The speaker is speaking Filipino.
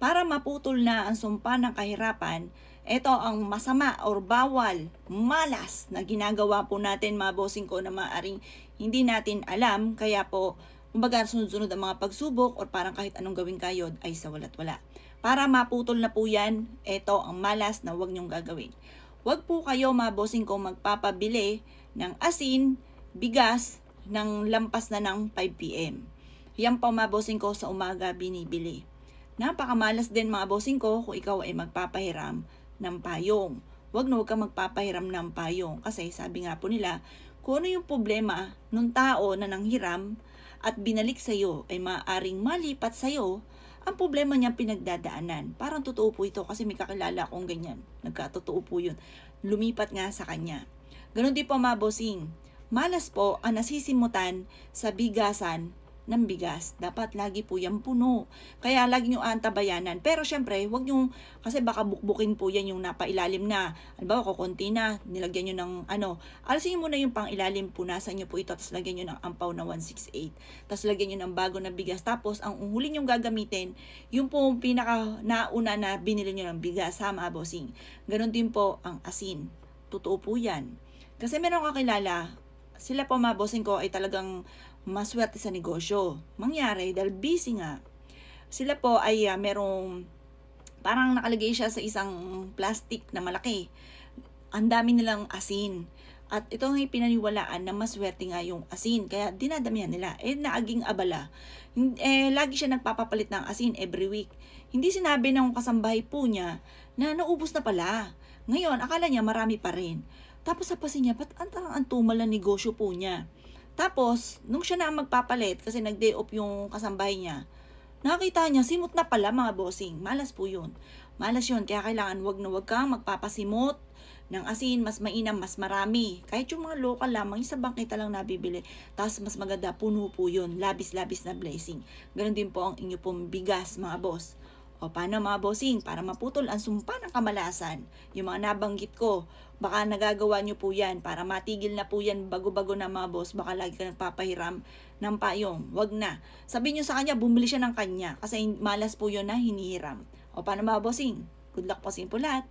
Para maputol na ang sumpa ng kahirapan, ito ang masama or bawal, malas na ginagawa po natin mga bossing ko na maaaring hindi natin alam. Kaya po, kumbaga sunod-sunod ang mga pagsubok or parang kahit anong gawing kayod ay sa wala't wala. Para maputol na po yan, ito ang malas na huwag nyong gagawin. Huwag po kayo mga bossing ko magpapabili ng asin, bigas, ng lampas na ng 5 PM. Yan po mga bossing ko sa umaga binibili. Napakamalas din mga bossing ko kung ikaw ay magpapahiram ng payong. Huwag kang magpapahiram ng payong kasi sabi nga po nila, kung ano yung problema ng tao na nanghiram at binalik sa'yo ay maaaring malipat sa'yo, ang problema niya pinagdadaanan. Parang totoo po ito kasi may kakilala akong ganyan. Nagkatotoo po yun. Lumipat nga sa kanya. Ganon din po mga bossing. Malas po ang nasisimutan sa bigasan ng bigas. Dapat lagi po yan puno. Kaya lagi nyo antabayanan. Pero syempre, huwag nyo, kasi baka bukbukin po yan yung napailalim na. Halimbawa, kukunti na, nilagyan nyo ng alisin nyo muna yung pang ilalim, punasan nyo po ito, tapos lagyan nyo ng ampaw na 168. Tapos lagyan nyo ng bago na bigas. Tapos, ang huli nyo gagamitin, yung po pinaka nauna na binili nyo ng bigas, ha mga bossing. Ganon din po ang asin. Totoo po yan. Kasi meron kakilala, sila po mga bossing ko ay talagang maswerte sa negosyo. Mangyari, dahil busy nga, sila po ay merong, parang nakalagay siya sa isang plastic na malaki. Ang dami nilang asin. At ito ang pinaniwalaan na maswerte nga yung asin. Kaya dinadamihan nila. Naaging abala. Lagi siya nagpapapalit ng asin every week. Hindi sinabi ng kasambahay po niya na naubos na pala. Ngayon, akala niya marami pa rin. Tapos napasin niya, ba't ang tumal na negosyo po niya? Tapos, nung siya na magpapalit, kasi nag-day off yung kasambahay niya, nakita niya, simot na pala mga bossing. Malas po yun. Malas yun. Kaya kailangan wag kang magpapasimot ng asin. Mas mainam, mas marami. Kahit yung mga local lamang, yung sa bangkita lang nabibili. Tapos mas maganda, puno po yun. Labis-labis na blessing. Ganon din po ang inyo pong bigas mga boss. O paano mga bossing? Para maputol ang sumpa ng kamalasan. Yung mga nabanggit ko, baka nagagawa nyo po yan. Para matigil na po yan bago-bago na mga boss. Baka lagi ka nagpapahiram ng payong. Wag na. Sabihin nyo sa kanya, bumili siya ng kanya. Kasi malas po yun na hinihiram. O paano mga bossing? Good luck po sa inyo po lahat.